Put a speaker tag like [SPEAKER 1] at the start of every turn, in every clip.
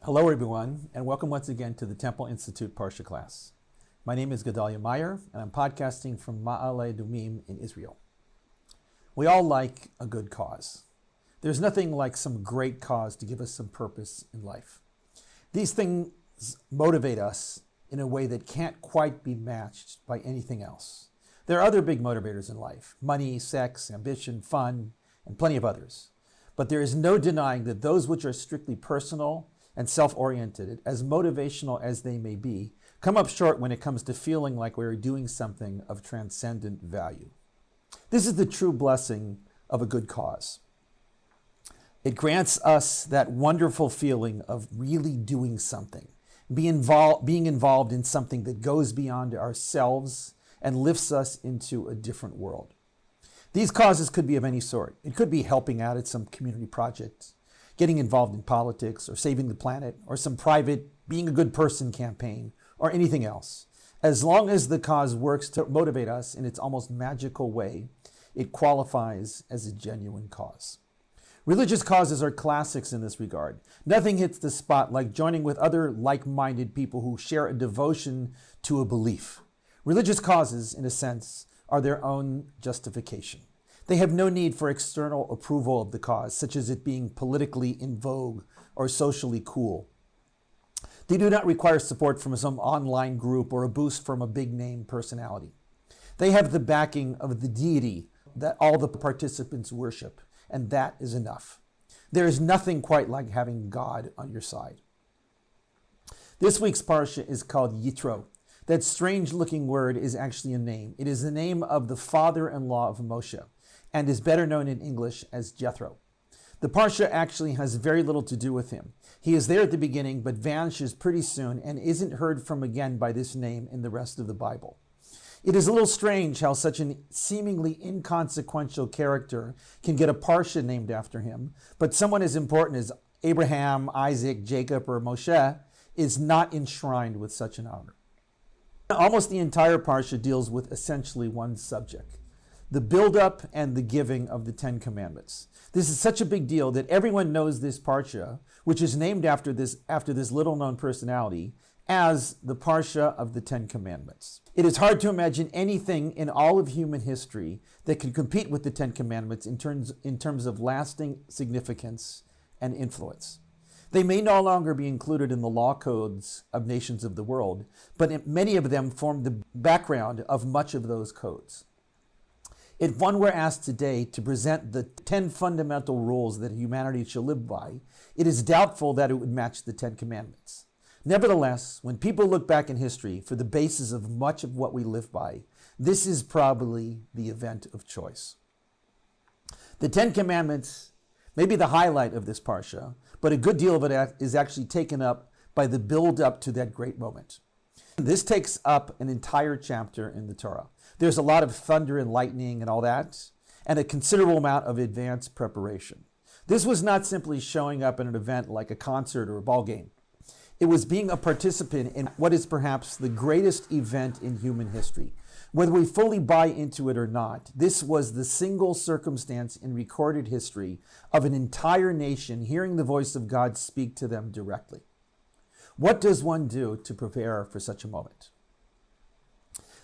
[SPEAKER 1] Hello, everyone, and welcome once again to the Temple Institute Parsha class. My name is Gedalia Meyer, and I'm podcasting from Ma'ale Dumim in Israel. We all like a good cause. There's nothing like some great cause to give us some purpose in life. These things motivate us in a way that can't quite be matched by anything else. There are other big motivators in life: money, sex, ambition, fun, and plenty of others. But there is no denying that those which are strictly personal and self-oriented, as motivational as they may be, come up short when it comes to feeling like we're doing something of transcendent value. This is the true blessing of a good cause. It grants us that wonderful feeling of really doing something, being involved in something that goes beyond ourselves and lifts us into a different world. These causes could be of any sort. It could be helping out at some community project, getting involved in politics, or saving the planet, or some private being a good person campaign, or anything else. As long as the cause works to motivate us in its almost magical way, it qualifies as a genuine cause. Religious causes are classics in this regard. Nothing hits the spot like joining with other like-minded people who share a devotion to a belief. Religious causes, in a sense, are their own justification. They have no need for external approval of the cause, such as it being politically in vogue or socially cool. They do not require support from some online group or a boost from a big-name personality. They have the backing of the deity that all the participants worship, and that is enough. There is nothing quite like having God on your side. This week's parsha is called Yitro. That strange-looking word is actually a name. It is the name of the father-in-law of Moshe, and is better known in English as Jethro. The parsha actually has very little to do with him. He is there at the beginning, but vanishes pretty soon and isn't heard from again by this name in the rest of the Bible. It is a little strange how such a seemingly inconsequential character can get a parsha named after him, but someone as important as Abraham, Isaac, Jacob, or Moshe is not enshrined with such an honor. Almost the entire parsha deals with essentially one subject: the build-up and the giving of the Ten Commandments. This is such a big deal that everyone knows this parsha, which is named after this little-known personality, as the parsha of the Ten Commandments. It is hard to imagine anything in all of human history that can compete with the Ten Commandments in terms of lasting significance and influence. They may no longer be included in the law codes of nations of the world, but many of them form the background of much of those codes. If one were asked today to present the 10 fundamental rules that humanity should live by, it is doubtful that it would match the 10 Commandments. Nevertheless, when people look back in history for the basis of much of what we live by, this is probably the event of choice. The 10 Commandments may be the highlight of this parsha, but a good deal of it is actually taken up by the build-up to that great moment. This takes up an entire chapter in the Torah. There's a lot of thunder and lightning and all that, and a considerable amount of advanced preparation. This was not simply showing up at an event like a concert or a ball game. It was being a participant in what is perhaps the greatest event in human history. Whether we fully buy into it or not, this was the single circumstance in recorded history of an entire nation hearing the voice of God speak to them directly. What does one do to prepare for such a moment?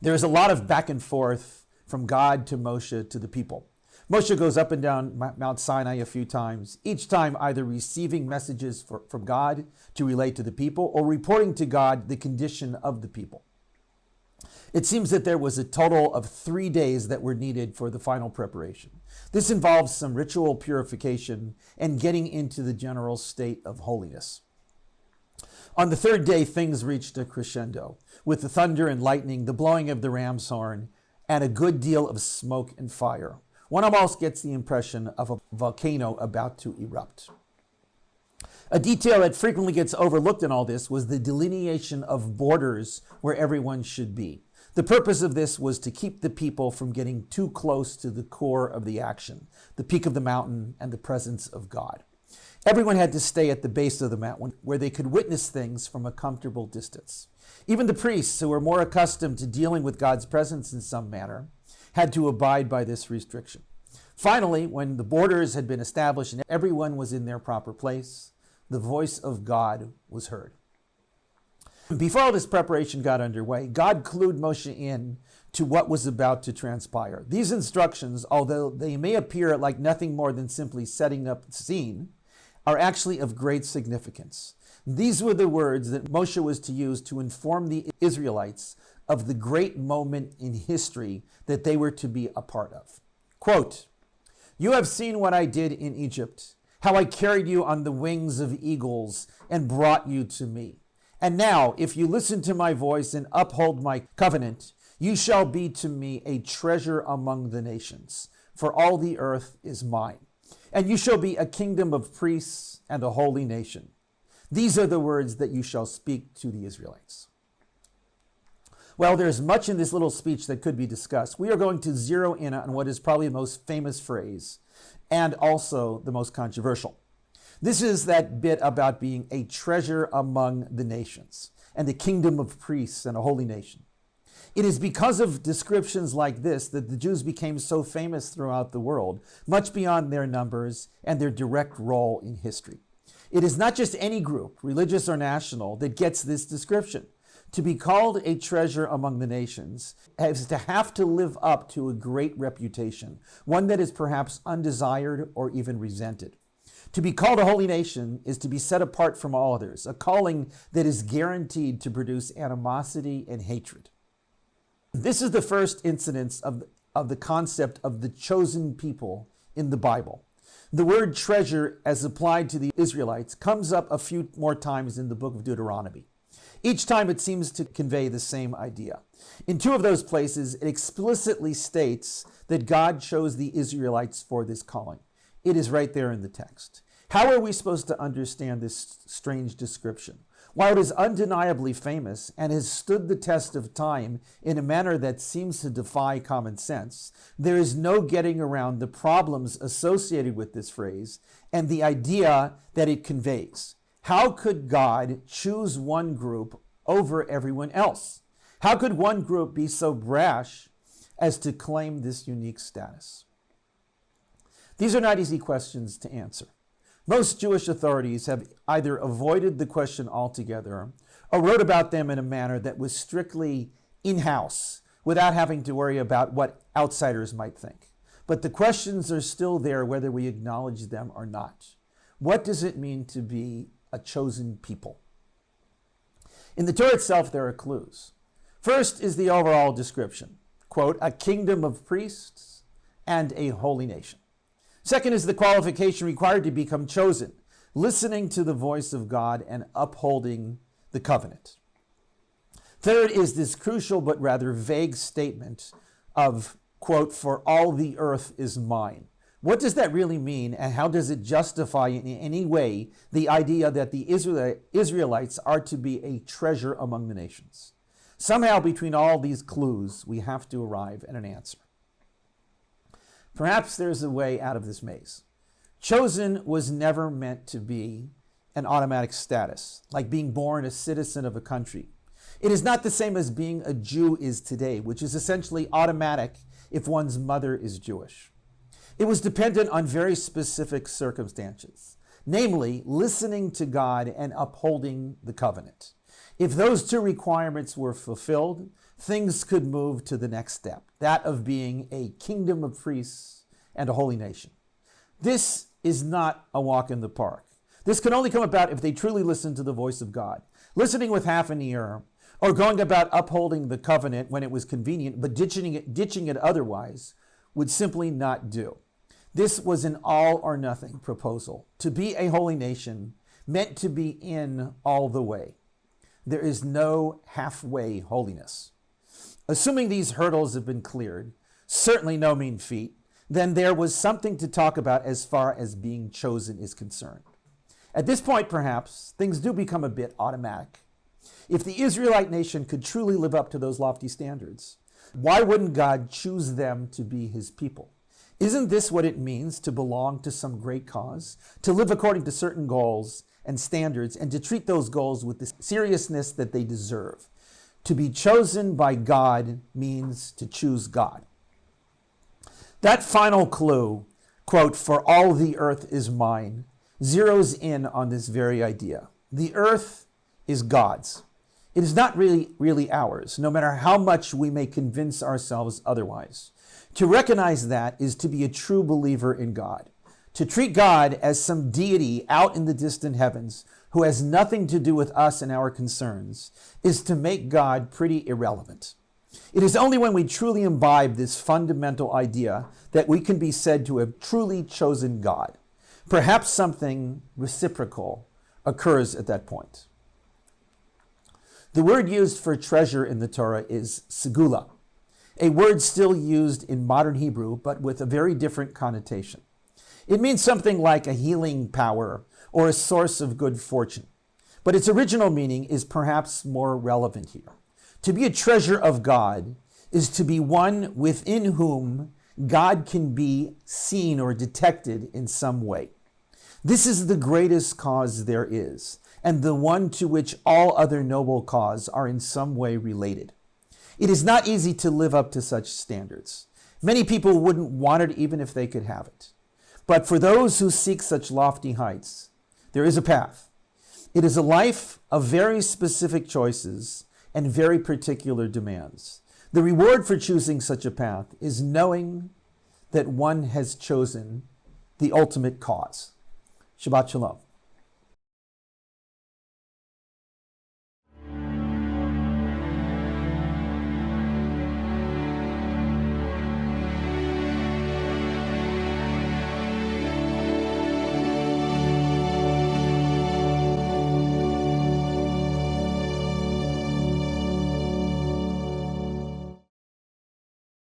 [SPEAKER 1] There is a lot of back and forth from God to Moshe to the people. Moshe goes up and down Mount Sinai a few times, each time either receiving messages from God to relate to the people or reporting to God the condition of the people. It seems that there was a total of 3 days that were needed for the final preparation. This involves some ritual purification and getting into the general state of holiness. On the third day, things reached a crescendo, with the thunder and lightning, the blowing of the ram's horn, and a good deal of smoke and fire. One almost gets the impression of a volcano about to erupt. A detail that frequently gets overlooked in all this was the delineation of borders where everyone should be. The purpose of this was to keep the people from getting too close to the core of the action, the peak of the mountain and the presence of God. Everyone had to stay at the base of the mountain where they could witness things from a comfortable distance. Even the priests, who were more accustomed to dealing with God's presence in some manner, had to abide by this restriction. Finally, when the borders had been established and everyone was in their proper place, the voice of God was heard. Before all this preparation got underway, God clued Moshe in to what was about to transpire. These instructions, although they may appear like nothing more than simply setting up the scene, are actually of great significance. These were the words that Moshe was to use to inform the Israelites of the great moment in history that they were to be a part of. Quote, "You have seen what I did in Egypt, how I carried you on the wings of eagles and brought you to me. And now, if you listen to my voice and uphold my covenant, you shall be to me a treasure among the nations, for all the earth is mine. And you shall be a kingdom of priests and a holy nation. These are the words that you shall speak to the Israelites." Well, there's much in this little speech that could be discussed. We are going to zero in on what is probably the most famous phrase and also the most controversial. This is that bit about being a treasure among the nations and a kingdom of priests and a holy nation. It is because of descriptions like this that the Jews became so famous throughout the world, much beyond their numbers and their direct role in history. It is not just any group, religious or national, that gets this description. To be called a treasure among the nations is to have to live up to a great reputation, one that is perhaps undesired or even resented. To be called a holy nation is to be set apart from all others, a calling that is guaranteed to produce animosity and hatred. This is the first incidence of the concept of the chosen people in the Bible. The word treasure, as applied to the Israelites, comes up a few more times in the book of Deuteronomy. Each time it seems to convey the same idea. In two of those places, it explicitly states that God chose the Israelites for this calling. It is right there in the text. How are we supposed to understand this strange description? While it is undeniably famous and has stood the test of time in a manner that seems to defy common sense, there is no getting around the problems associated with this phrase and the idea that it conveys. How could God choose one group over everyone else? How could one group be so brash as to claim this unique status? These are not easy questions to answer. Most Jewish authorities have either avoided the question altogether or wrote about them in a manner that was strictly in-house without having to worry about what outsiders might think. But the questions are still there whether we acknowledge them or not. What does it mean to be a chosen people? In the Torah itself, there are clues. First is the overall description, quote, "a kingdom of priests and a holy nation." Second is the qualification required to become chosen, listening to the voice of God and upholding the covenant. Third is this crucial but rather vague statement of, quote, "for all the earth is mine." What does that really mean, and how does it justify in any way the idea that the Israelites are to be a treasure among the nations? Somehow between all these clues, we have to arrive at an answer. Perhaps there's a way out of this maze. Chosen was never meant to be an automatic status, like being born a citizen of a country. It is not the same as being a Jew is today, which is essentially automatic if one's mother is Jewish. It was dependent on very specific circumstances, namely listening to God and upholding the covenant. If those two requirements were fulfilled, things could move to the next step, that of being a kingdom of priests and a holy nation. This is not a walk in the park. This can only come about if they truly listen to the voice of God. Listening with half an ear, or going about upholding the covenant when it was convenient, but ditching it otherwise, would simply not do. This was an all or nothing proposal. To be a holy nation meant to be in all the way. There is no halfway holiness. Assuming these hurdles have been cleared, certainly no mean feat, then there was something to talk about as far as being chosen is concerned. At this point, perhaps, things do become a bit automatic. If the Israelite nation could truly live up to those lofty standards, why wouldn't God choose them to be his people? Isn't this what it means to belong to some great cause? To live according to certain goals and standards, and to treat those goals with the seriousness that they deserve. To be chosen by God means to choose God. That final clue, quote, "for all the earth is mine," zeroes in on this very idea. The earth is God's. It is not really ours, no matter how much we may convince ourselves otherwise. To recognize that is to be a true believer in God. To treat God as some deity out in the distant heavens who has nothing to do with us and our concerns is to make God pretty irrelevant. It is only when we truly imbibe this fundamental idea that we can be said to have truly chosen God. Perhaps something reciprocal occurs at that point. The word used for treasure in the Torah is segula, a word still used in modern Hebrew, but with a very different connotation. It means something like a healing power or a source of good fortune, but its original meaning is perhaps more relevant here. To be a treasure of God is to be one within whom God can be seen or detected in some way. This is the greatest cause there is, and the one to which all other noble causes are in some way related. It is not easy to live up to such standards. Many people wouldn't want it even if they could have it. But for those who seek such lofty heights, there is a path. It is a life of very specific choices and very particular demands. The reward for choosing such a path is knowing that one has chosen the ultimate cause. Shabbat Shalom.